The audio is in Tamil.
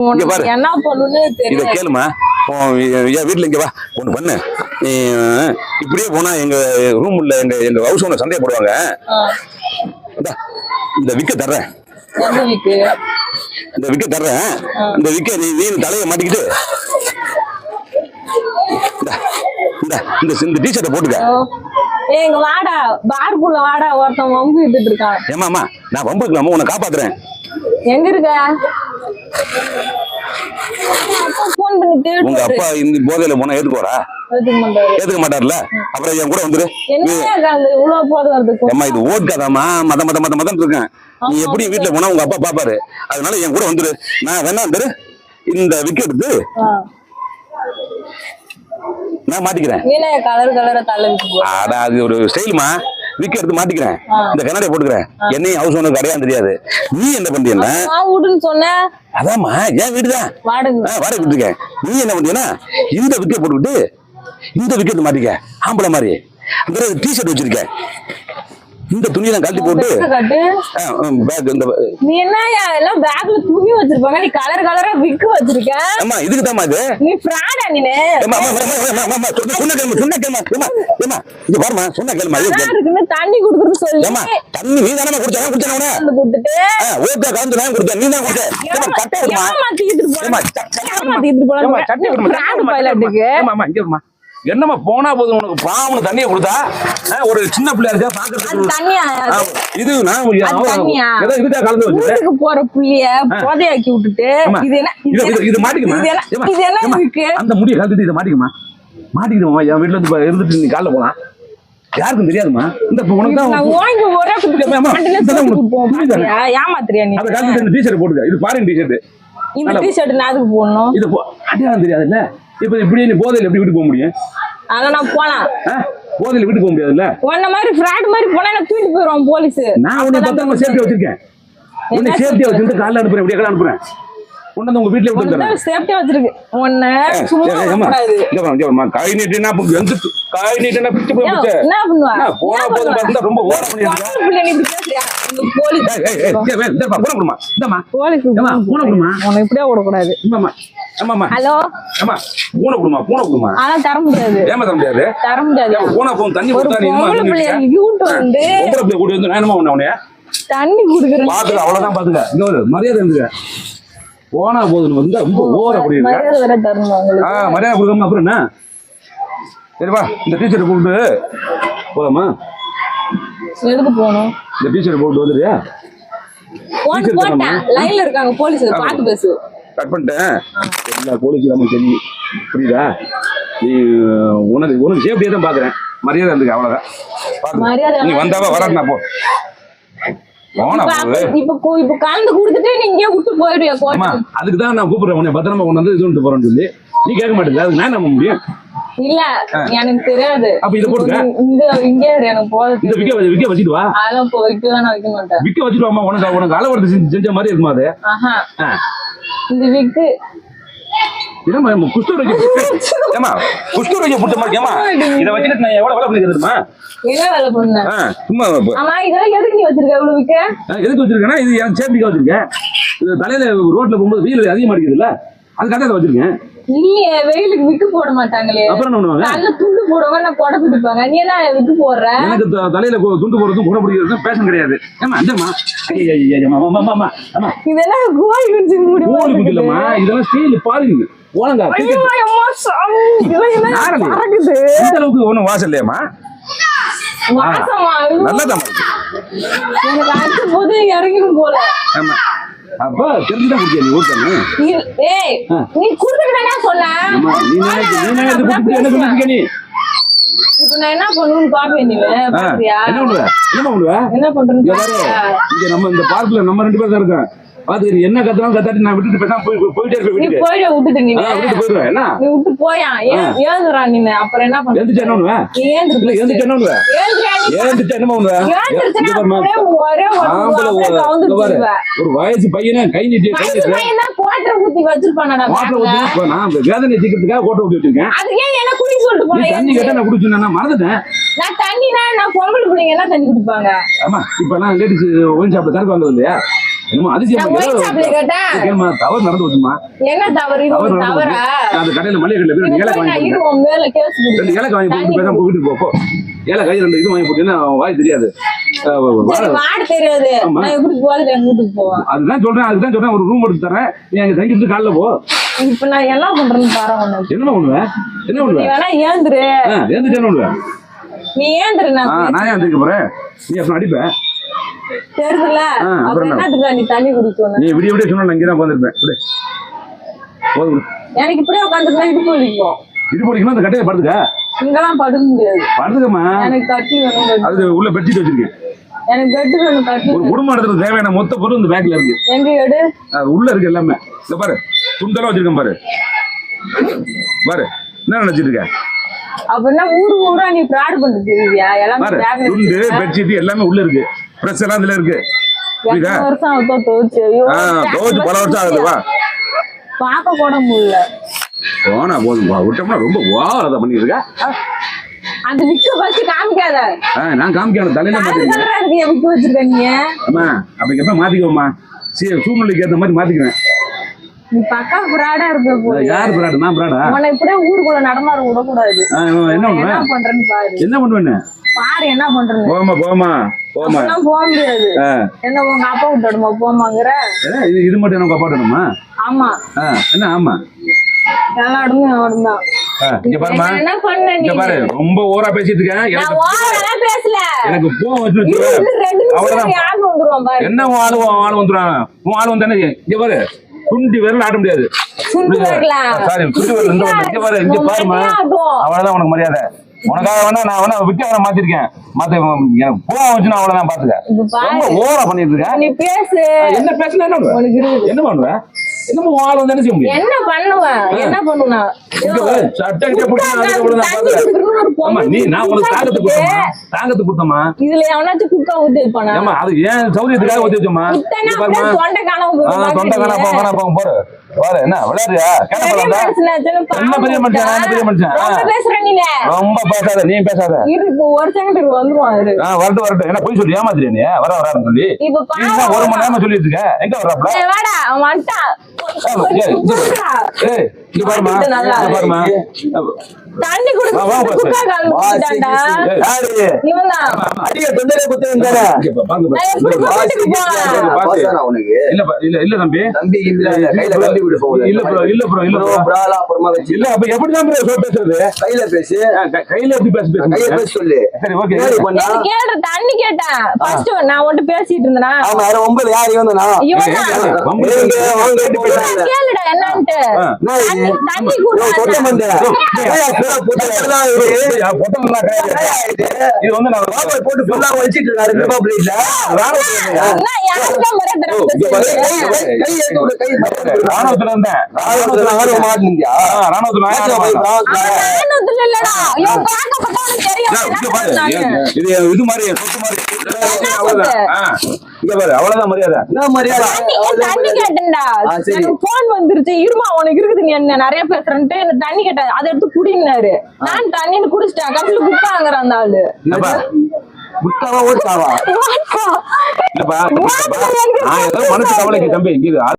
என்ன பண்ணுன்னு தெரியல. இத கேளுமா, வீட்டுல இங்க வா, ஒண்ணு பண்ணு. நீ இப்படியே போனா எங்க ரூம்ல எங்க ஹவுஸ் ஓனர் சந்தேகப்படுவாங்க. இந்த விக்க தர்றேன், இந்த விக்க தர்றேன். இந்த விக்க நீ தலையை மாட்டிக்கிட்டு இந்த டிஷர்ட்டை போட்டுக்க. ஏங்க வாடா, பார்க்குள்ள வாடா, ஒருத்தன் வம்பு இட்டுட்டு இருக்கான். ஏமாமா, நான் வம்பு இருக்கலாமா, உன்னை காப்பாத்துறேன். எங்க இருக்க? போன் பண்ணி தேடு. உங்க அப்பா இந்த போதையில போனா ஏத்துக்குவாரா? ஏத்துக்க மாட்டாருல்ல. அப்புறம் என் கூட வந்துரு. இவ்வளவு போது வருது. அம்மா இது ஓட்காதாமா, மதம் இருக்கேன். நீ எப்படி வீட்டுல போனா உங்க அப்பா பாப்பாரு. அதனால என் கூட வந்துரு. நான் வேணா வந்துரு, இந்த விக்க எடுத்து நான் மாட்டிக்கிறேன். அது ஒரு ஸ்டைல்மா. விக்க எடுத்து மாட்டிக்கிறேன், இந்த கண்ணாடியை போட்டுக்கிறேன். என்னையும் ஹவுஸ் ஓனருக்கு அடையாளம் தெரியாது. நீ என்ன பண்றீன்னா சொன்ன அதாம்மா, என் வீடுதான் வாடகை விட்டுருக்கேன். நீ என்ன பண்றீங்கன்னா இந்த விக்க போட்டுக்கிட்டு இந்த விக்க எடுத்து மாட்டிக்க. ஆம்பளை மாதிரி அந்த டிஷர்ட் வச்சிருக்க, இந்த துணியெல்லாம் கழட்டி போட்டு நீ என்ன எல்லாம் பேக்ல துணி வச்சிருப்பாங்க, நீ கலர் கலரா விக்கு வச்சிருக்க. அம்மா இதுக்கு தாமா இது. நீ ஃப்ராடா நீ? இது பாருமா, சொன்ன கேளுமா. தண்ணி குடுக்குறது சொல்லி தண்ணி நீ தானே குடிச்சா கொடுத்துட்டு ஓகே கலந்து நான் கொடுத்தேன். நீ தான் கொடுத்த என்னமா போனா போதும். உனக்கு பாவம் தண்ணியை கொடுத்தா ஒரு சின்ன பிள்ளையா இருக்கா பாக்குறது. இது நான் இதுதான் கலந்து வச்சு போற புள்ளிய போதையாக்கி விட்டுட்டு இது மாட்டிக்குமா, அந்த முடியை கலந்துட்டு இதை மாட்டிக்குமா. மாட்டிக்கிடுமா, என் வீட்டுல இருந்து இருந்துட்டு நீ காலைல போலாம், யாருக்கும் தெரியாதுமா. இந்த ஏமாத்திரியா நீ? டிஷர்ட் போட்டுக்க, இது ஃபாரின் டிஷர்ட். இந்த டிஷர்ட் நான் அதுக்கு போடணும், இது அடையாளம் தெரியாதுல்ல. இப்ப இப்படி நீ போதையில எப்படி வீட்டு போக முடியும்? அதான் நான் போலாம், போதையில வீட்டு போக முடியாதுல்ல. உன்ன மாதிரி ஃப்ராட் மாதிரி போனா எனக்கு தூக்கிட்டு போயிடுவான் போலீஸ். நான் உன்னை பத்திரமா சேஃப்டியா வச்சிருக்கேன். உன்னை சேஃப்டியா வச்சிருந்து காலைல அனுப்புறேன், இப்படியே அனுப்புறேன். உன்னை உங்க வீட்டுல விட்டு வந்துடுறேன். சேஃப்டியா வச்சிருக்கு உன்னை. சும்மா காய் நீட்டினா காய் நீட்டினா பிடிச்சு போய் என்ன பண்ணுவா? போனா போதும் பார்த்தா ரொம்ப ஓர பண்ணிடுறேன். இப்படியே விடக்கூடாது. ஹலோ பூனை கொடுமா. அதான் தர முடியாது. ஏமா தர முடியாது? தர முடியாது. பூனை போகும் தண்ணி கொடுத்தா கூட்டி வந்து நான் உன்னைய தண்ணி குடுக்குறேன். பாத்துக்க, அவ்வளவுதான் பாத்துக்க. இங்க ஒரு மரியாதை இருந்துக்க. போனா போதும் வந்து ரொம்ப ஓர அப்படி மரியாதை கொடுக்காம அப்புறம் என்ன? சரிப்பா, இந்த டீச்சரை கூப்பிட்டு போலாமா? எதுக்கு போகணும்? இந்த டீச்சரை கூப்பிட்டு வந்துடுறியா? லைன்ல இருக்காங்க போலீஸ், பாத்து பேசு. கட் பண்ணிட்டேன். எல்லா போலீஸும் நமக்கு தெரியும், புரியுதா? நீ உனக்கு சேஃப்டியா தான் பாக்குறேன். மரியாதை இருந்துக்க, அவ்வளவுதான். நீ வந்தாவா வராட்டா போ. இப்ப கலந்து குடுத்துட்டு நீங்க விட்டு போயிடுவியா? அதுக்குதான் நான் கூப்பிடுறேன் உன்னை, பத்திரமா கொண்டு வந்து இது பண்ணிட்டு போறேன்னு சொல்லி. நீ கேட்க மாட்டேங்குது, அதுக்கு நான் நம்ப முடியும். இல்ல எனக்கு தெரியாது. அப்ப இத போட்டுக்க. இங்க எனக்கு போறது. இந்த விக்க வச்சிட்டு வா. அதெல்லாம் வைக்கலாம், வைக்க மாட்டேன். விக்க வச்சிட்டு வாமா. உனக்கு அளவெடுத்து செஞ்ச மாதிரி இருக்குமா அது? இந்த விக்கு என்னமா குஷ்டரோகி ஏமா குஷ்டரோகி புடிச்ச மாதிரி ஏமா இத வச்சிட்டு நான் எவ்வளவு வேலை பண்ணிக்கிறதுமா? என்ன வேலை பண்ண? சும்மா ஆமா, இதெல்லாம் எதுக்கு நீ வச்சிருக்க இவ்வளவு விக்க? எதுக்கு வச்சிருக்கேன்னா இது என் சேஃப்டிக்கு வச்சிருக்கேன். இது தலையில ரோட்ல போகும்போது வெயில் அதிகமா அடிக்குதுல்ல, அதுக்காக அதை வச்சிருக்கேன். இல்லையே, வெயிலுக்கு விக்கு போட மாட்டாங்களே. அப்புறம் என்ன பண்ணுவாங்க? நல்ல துண்டு போடுவாங்க, நான் கொடை பிடிப்பாங்க. நீ என்ன விக்கு போடுற? எனக்கு தலையில துண்டு போடுறதும் கொடை பிடிக்கிறதும் பேஷன் கிடையாது. ஏமா அந்தம்மா இதெல்லாம் கோழி குஞ்சு முடியும். கோழி குஞ்சுலமா இதெல்லாம் ஸ்டீல் பாருங்க. போலங்க இந்த அளவுக்கு ஒண்ணும் வாசம் இல்லையாமா? நல்லதான் எனக்கு அடுத்த போது இறங்கிடும் போல. ஆமா, அப்ப தெரிஞ்சுதான் குடிக்க நீ ஊர்த்தானே. நீ குடுத்துக்கிட்டே சொன்ன. நீ இப்ப நான் என்ன பண்ணுவேன்னு பாப்பேன். நீ என்ன பண்றேன்னு இங்க நம்ம இந்த பார்க்ல நம்ம 2 பேர் தான் இருக்கோம். பாத்து என்ன கத்துறாங்க கத்தாட்டி நான் விட்டுட்டு பேசாம போயிட்டே இருப்பேன். போயிட விட்டுட்டு நீ போயிடுவேன். என்ன நீ விட்டு போயா? ஏந்துறா நீ. அப்புறம் என்ன பண்ற? எந்திரிச்சு என்ன பண்ணுவேன்? எந்திரிச்சு என்ன பண்ணுவேன்? ஏந்திரிச்சு என்ன பண்ணுவேன்? ஒரு வயசு பையனை கை நீட்டி கோட்டை ஊத்தி வச்சிருப்பானே. நான் வேதனை தீக்கிறதுக்காக கோட்டை ஊத்தி வச்சிருக்கேன். அது ஏன் என்ன குடி சொல்லிட்டு போனேன்? தண்ணி கேட்டா நான் குடிச்சேன், நான் மறந்துட்டேன். நான் தண்ணி நான் பொம்பளை பிள்ளைங்க எல்லாம் தண்ணி குடிப்பாங்க. ஆமா, இப்ப நான் லேடிஸ் ஒயின் ஷாப்ல தண்ணி வாங்குறது இல்லையா? என்னமா அதிசயமா நான் ஒயின் ஷாப்ல கேட்டேன். கேளுமா, தவறு நடந்து வச்சுமா. என்ன தவறு இது தவறு ஒரு நடந்து தவறா? போச்சு. அந்த கடையில மளிகை கடையில போய் இது ஏலக்காய் போய் நான் வாங்கி இரு உன் மேல கேஸ் ரெண்டு கொடுக்கிறேன். ஏலக்காய் வாங்கி போட்டு தண்ணி பேசாம வீட்டுக்கு போ, போ. ஏலக்காய் 2 இது வாங்கி போட்டீங்கன்னா வாய் தெரியாது. சரி, வாட தெரியாது. ஆமா. நான் எப்படி போறது எங்க வீட்டுக்கு போவேன்? அதுதான் சொல்றேன் ஒரு ரூம் எடுத்து தரேன், நீ அங்க தங்கிட்டு காலைல போ. இப்ப நான் என்ன பண்றேன்னு பாரு உனக்கு. என்ன பண்ணுவேன்? என்ன நீ பண்ணுவேன்? வேணா ஏந்துரு. ஏந்துட்டு என்ன பண்ணுவேன்? நீ ஏந்துரு. நான் நான் ஏன் அதுக்கு போறேன்? நீ அப்புறம் அடிப்பேன். தெரியுதுல. அப்புறம் அப்புறம் என்ன? என்னத்துக்கு நீ தண்ணி குடிக்கணும்? நீ விடிய விடிய சொன்னா நான் இங்கே தான் உட்காந்துருப்பேன். விடு. போதும். எனக்கு இப்படியே உட்காந்துருந்தா இடுப்பு வலிக்கும். இது போடிக்கணும், அந்த கட்டையை படுத்துக்க. இங்கெல்லாம் படுக்க முடியாது. படுத்துக்கம்மா. எனக்கு கட்டி வேணும் bed. அது உள்ள பெட்ஷீட் வச்சிருக்கேன். எனக்கு பெட் வேணும் கட்டி. ஒரு குடும்பம் நடத்துறது தேவையான மொத்த பொருள் இந்த பேக்ல இருக்கு. எங்க எடு? அது உள்ள இருக்கு எல்லாமே. இங்க பாரு, துண்டெல்லாம் வச்சிருக்கேன் பாரு. பாரு என்ன நினைச்சிட்டு இருக்க? அப்படின்னா ஊரா நீ ஃப்ராட் பண்ணிட்டு தெரியுதியா? எல்லாமே பாரு, பேக்ல துண்டு பெட்ஷீட் எல்லாமே உள்ள இருக்கு. பிரஸ் எல்லாம் இதுல இருக்கு. புரியுதா? எத்தனை வருஷம் ஆகுதோ துவைச்சு. ஐயோ, துவச்சு பல வருஷம் ஆகுது. வா பார்க்க கூட முடியல. போனா போதும், வா. விட்டோம்னா ரொம்ப அதை பண்ணிட்டு இருக்க. அந்த விக்க வச்சு காமிக்காத. நான் காமிக்கணும், தலையில மாத்திருக்கேன். கலரா இருக்கு விக்க வச்சிருக்க நீ. அம்மா அப்படி எப்ப மாத்திக்கோமா, சூழ்நிலைக்கு ஏற்ற மாதிரி மாத்திக்கிறேன். நீ பக்கா ஃப்ராடா இருக்க போல. யாரு பிராடு? நான் பிராடா? உன்னை இப்படியே ஊருக்குள்ள நடமாட விடக்கூடாது. என்ன என்ன பண்ணுவேன்? பண்றேன்னு பாரு. என்ன பண்ணுவேன்னு பாரு என்ன பண்றேன்னு. போமா போமா போமா. அதெல்லாம் போக முடியாது. என்ன உங்க அப்பா விட்டுடுமா போமாங்கிற? இது மட்டும் எனக்கு அப்பாட்டணுமா? ஆமா. என்ன ஆமா? எல்லா இடமும் அவன் தான். இங்க பாருமா, என்ன பண்ண நீ? இங்க பாரு, ரொம்ப ஓவரா பேசிட்டு இருக்கேன். நான் ஓவரா பேசல. எனக்கு கோவம் வச்சு இது ரெண்டு நிமிஷம் யாரு வந்துருவான் பாரு. என்ன உன் ஆளு வந்துடுறான். உன் ஆளு வந்தானே இங்க பாரு, சுண்டி விரல் ஆட்ட முடியாது. சுண்டு வரலாம். சாரி, சுண்டி விரல் இங்க பாரு, இங்க பாருமா. அவ்வளவுதான் உனக்கு மரியாதை. உனக்காக வேணா நான் வேணா விட்டு மாத்திருக்கேன். எனக்கு கோவம் வச்சு நான் அவ்வளவுதான் பாத்துக்க. ரொம்ப ஓவரா பண்ணிட்டு இருக்கேன். நீ பேசு. என்ன பேசல? என்ன என்ன பண்ணுவேன்? என்னமோ ஆள் வந்து என்ன செய்ய முடியும்? என்ன பண்ணுவேன்? என்ன பண்ணுனா? நான் உனக்கு தாங்கத்து கொடுத்தமா. இதுல எவனாச்சும் குக்கா ஊத்தி வைப்பானா? அது ஏன் சௌரியத்துக்காக ஊத்தி வச்சோமா. தொண்டை காணாம போற பாரு, என்ன விளையாடுறியா? என்ன பெரிய மனுஷன் ரொம்ப பேசாத, நீ பேசாத. ஒரு செகண்ட் வந்துருவான். வரட்டும். என்ன போய் சொல்லி ஏமாத்திரியா நீ? வரான்னு சொல்லி ஒரு மணி நேரம் சொல்லிட்டு இருக்க. எங்க வர்றாப்ல? பாருமா, தண்ணி இல்ல தம்பி, எப்படிதான் பேசுறது? கையில பேசு. கையில எப்படி பேச சொல்லு. சரி, ஓகே. தண்ணி கேட்டேன். நான் ஒன்று பேசிட்டு இருந்தேனா? கேளுடா என்னன்ட்டு. தண்ணி கூட இது வந்து நான் போட்டு ஃபுல்லா வச்சிட்டு இருக்காரு. ராணுவத்துல இருந்தேன். இது மாதிரி அவ்வளவுதான் மரியாதை. தண்ணி கேட்டேன்டா. போன் வந்துருச்சு, இருமா உனக்கு இருக்குது, நீ என்ன நிறைய பேசுறேன்ட்டு தண்ணி கேட்டேன். அதை எடுத்து குடினாரு. நான் தண்ணின்னு குடிச்சிட்டேன். கப்பில குப்பாங்கிற அந்த ஆளு. மனசு கவலைக்கு தம்பி